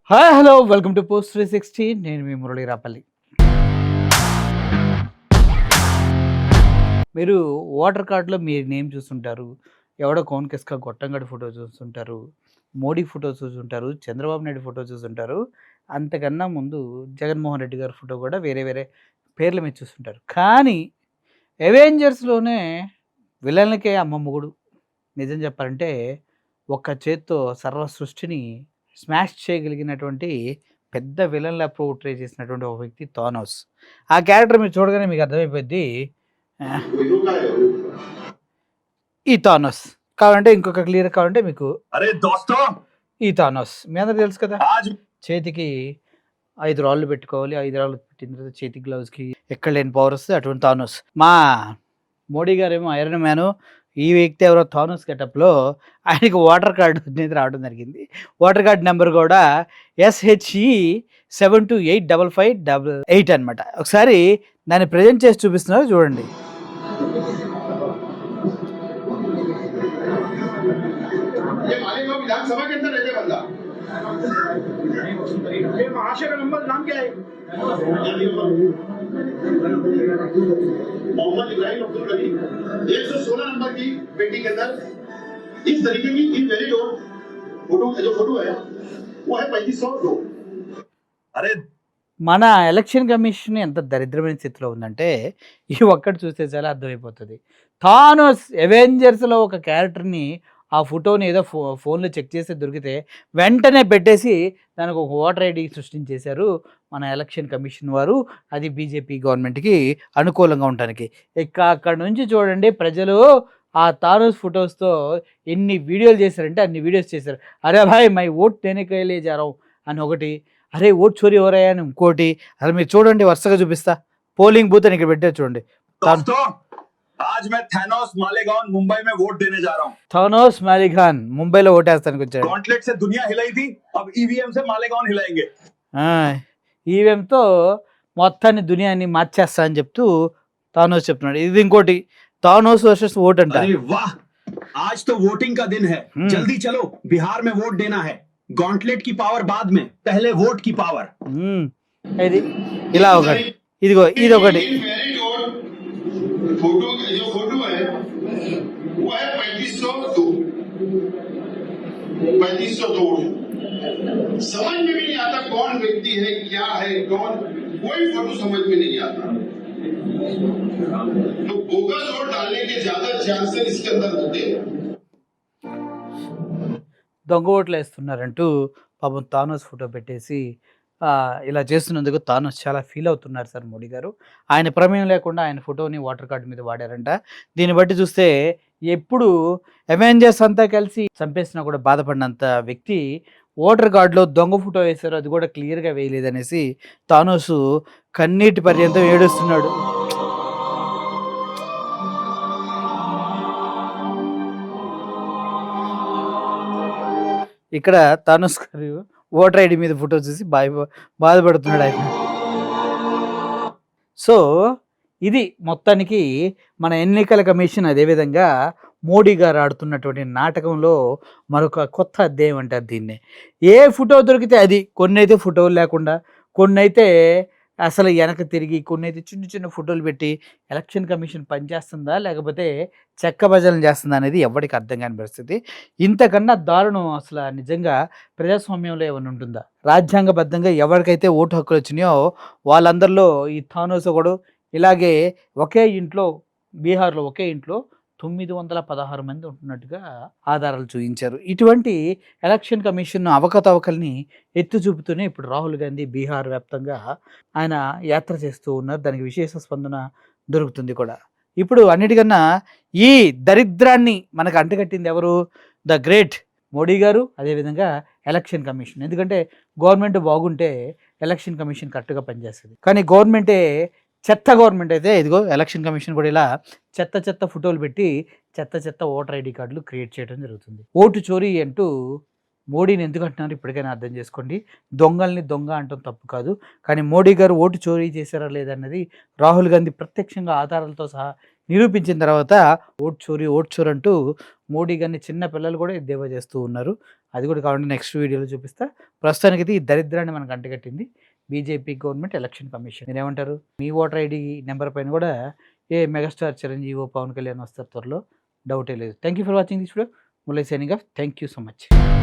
Hi hello welcome to post 360. నేను మీ మురళీ రాపల్లి. మీరు voter కార్డులో మీ నేమ్ చూస్తుంటారు. ఎవడో కోన్ కిస్కా గొట్టంగాడి ఫోటో చూస్తుంటారు. మోడీ ఫోటో చూసుంటారు. చంద్రబాబు నాయుడు ఫోటో చూసుంటారు. అంతకన్నా ముందు జగన్మోహన్ రెడ్డి గారి ఫోటో కూడా వేరే వేరే పేర్ల మీద చూస్తుంటారు. కానీ అవెంజర్స్‌లోనే విలన్లకే అమ్మ మొగుడు. నిజం చెప్పాలంటే ఒక్క చేత్తో సర్వ సృష్టిని స్మాష్ చేయగలిగినటువంటి పెద్ద విలన్‌లా పోర్ట్రే చేసినటువంటి ఒక వ్యక్తి థానోస్. ఆ క్యారెక్టర్ మీరు చూడగానే మీకు అర్థమైపోద్ది. ఆహ్, ఈ థానోస్. కావాలంటే ఇంకొక క్లియర్ కావాలంటే మీకు अरे दोस्तों ఈ థానోస్. మీ అందరికి తెలుసు కదా! आज చేతికి 5 రాళ్ళు పెట్టుకోవాలి. 5 రాళ్ళు పెట్టిన తర్వాత చేతి గ్లౌస్‌కి ఎక్కడ లేని పవర్ వస్తది. అటువంటి థానోస్. మా మోడీ గారేమో ఐరన్ మ్యాను. ఈ వ్యక్తి ఎవరో థానోస్ గెటప్‌లో ఆయనకి ఓటర్ కార్డ్ అనేది రావడం జరిగింది. ఓటర్ కార్డ్ నంబర్ కూడా SHE 72855588 అనమాట. ఒకసారి దాన్ని ప్రెజెంట్ చేసి చూపిస్తున్నారు చూడండి. ये मालेगांव विधानसभा के अंदर रहने वाला ये महाशय का नंबर नाम क्या है मोहम्मद इब्राहिम अब्दुल रहीम 116 नंबर की पेटी के अंदर इस तरीके की इन वेरी फोटो जो फोटो है वो है 3502। अरे మన ఎలక్షన్ కమిషన్ ఎంత దరిద్రమైన స్థితిలో ఉందంటే ఈ ఒక్కటి చూస్తే చాలా అర్థమైపోతుంది. థానోస్ అవెంజర్స్‌లో ఒక క్యారెక్టర్‌ని ఆ ఫోటోని ఏదో ఫోన్‌లో చెక్ చేస్తే దొరికితే వెంటనే పెట్టేసి దానికి ఒక ఓటర్ ఐడీ సృష్టించేశారు మన ఎలక్షన్ కమిషన్ వారు. అది బీజేపీ గవర్నమెంట్‌కి అనుకూలంగా ఉండటానికి. ఇక అక్కడి నుంచి చూడండి ప్రజలు ఆ థానోస్ ఫోటోస్‌తో ఎన్ని వీడియోలు చేశారంటే అన్ని వీడియోస్ చేశారు. అరే భాయ్ మై ఓట్ దేనే కే లియే జా రहा हूं అని ఒకటి, అరే ఓట్ చోరీ हो रहा है అని ఇంకోటి. అసలు మీరు చూడండి వరుసగా చూపిస్తా. పోలింగ్ బూత్ అని ఇక్కడ పెట్టారు చూడండి. दोस्तों आज मैं थैनोस मालेगांव मुंबई में वोट देने जा रहा हूँ। థానోస్ మాలిగాన్ ముంబైలో ఓటేస్తానికి వచ్చాడు. गॉन्टलेट से दुनिया हिलाई थी, अब ईवीएम से मालेगांव हिलाएंगे। ఈవీఎంతో మొత్తాన్ని దునియాని మార్చేస్తా అని చెప్తూ థానోస్ చెప్తున్నాడు. ఇది ఇంకోటి థానోస్ వర్సెస్ ఓట్ అంట. अरे वाह, आज तो वोटिंग का दिन है। जल्दी चलो, बिहार में वोट देना है। गॉन्टलेट की पावर बाद में, पहले वोट की पावर। ఇది ఇలా ఒకటి, ఇదిగో ఇది ఒకటి. इन वेरी फोटो जो फोटो है वो है 3502 समझ में भी नहीं आता कौन व्यक्ति है क्या है कौन, कोई फोटो समझ में नहीं आता। तो बोगस वोट डालने के ज्यादा चांसेस इसके अंदर होते हैं। దొంగ ఓట్లు వేస్తున్నారంటూ పాపం థానోస్ ఫోటో పెట్టేసి ఇలా చేస్తున్నందుకు థానోస్ చాలా ఫీల్ అవుతున్నారు సార్ మోడీ గారు. ఆయన ప్రమేయం లేకుండా ఆయన ఫోటోని ఓటర్ కార్డు మీద వాడారంట. దీన్ని బట్టి చూస్తే ఎప్పుడు అవెంజర్స్ అంతా కలిసి చంపేసినా కూడా బాధపడినంత వ్యక్తి ఓటర్ కార్డులో దొంగ ఫోటో వేశారు, అది కూడా క్లియర్గా వేయలేదనేసి థానోస్ కన్నీటి పర్యంతం ఏడుస్తున్నాడు. ఇక్కడ థానోస్ గారు ఓటర్ ఐడి మీద ఫోటో చూసి బాధపడుతున్నాడు ఆయన. సో ఇది మొత్తానికి మన ఎన్నికల కమిషన్, అదేవిధంగా మోడీ గారు ఆడుతున్నటువంటి నాటకంలో మరొక కొత్త అధ్యాయం అంటారు దీన్ని. ఏ ఫోటో దొరికితే అది, కొన్ని అయితే ఫోటోలు లేకుండా, కొన్ని అయితే అసలు వెనక తిరిగి, కొన్ని అయితే చిన్న చిన్న ఫోటోలు పెట్టి ఎలక్షన్ కమిషన్ పనిచేస్తుందా లేకపోతే చెక్క భజనలు చేస్తుందా అనేది ఎవరికి అర్థం కాని పరిస్థితి. ఇంతకన్నా దారుణం అసలు నిజంగా ప్రజాస్వామ్యంలో ఏమైనా ఉంటుందా? రాజ్యాంగబద్ధంగా ఎవరికైతే ఓటు హక్కులు వచ్చినాయో వాళ్ళందరిలో ఈ థానోస్ ఒకడు. ఇలాగే ఒకే ఇంట్లో బీహార్లో ఒకే ఇంట్లో 916 మంది ఉంటున్నట్టుగా ఆధారాలు చూపించారు. ఇటువంటి ఎలక్షన్ కమిషన్ అవకతవకల్ని ఎత్తి చూపుతూనే ఇప్పుడు రాహుల్ గాంధీ బీహార్ వ్యాప్తంగా ఆయన యాత్ర చేస్తూ ఉన్నారు. దానికి విశేష స్పందన దొరుకుతుంది కూడా. ఇప్పుడు అన్నిటికన్నా ఈ దరిద్రాన్ని మనకు అంటగట్టింది ఎవరు? ద గ్రేట్ మోడీ గారు, అదేవిధంగా ఎలక్షన్ కమిషన్. ఎందుకంటే గవర్నమెంట్ బాగుంటే ఎలక్షన్ కమిషన్ కరెక్ట్గా పనిచేస్తుంది. కానీ గవర్నమెంటే చెత్త గవర్నమెంట్ అయితే ఇదిగో ఎలక్షన్ కమిషన్ కూడా ఇలా చెత్త చెత్త ఫోటోలు పెట్టి చెత్త చెత్త ఓటర్ ఐడి కార్డులు క్రియేట్ చేయడం జరుగుతుంది. ఓటు చోరీ అంటూ మోడీని ఎందుకు అంటున్నారు ఇప్పటికైనా అర్థం చేసుకోండి. దొంగల్ని దొంగ అంటాం తప్పు కాదు, కానీ మోడీ గారు ఓటు చోరీ చేశారా లేదన్నది రాహుల్ గాంధీ ప్రత్యక్షంగా ఆధారాలతో సహా నిరూపించిన తర్వాత ఓట్ చోరీ అంటూ మోడీ గారిని చిన్న పిల్లలు కూడా ఎద్దేవా చేస్తూ ఉన్నారు. అది కూడా కావాలంటే నెక్స్ట్ వీడియోలో చూపిస్తా. ప్రస్తుతానికి ఈ దరిద్రాన్ని మనకు అంటగట్టింది బీజేపీ గవర్నమెంట్ ఎలక్షన్ కమిషన్. మీరేమంటారు? మీ ఓటర్ ఐడి నెంబర్ పైన కూడా ఏ మెగాస్టార్ చిరంజీవి, పవన్ కళ్యాణ్ వస్తారు త్వరలో, డౌటే లేదు. Thank you for watching this video. Murali signing off. Thank you so much.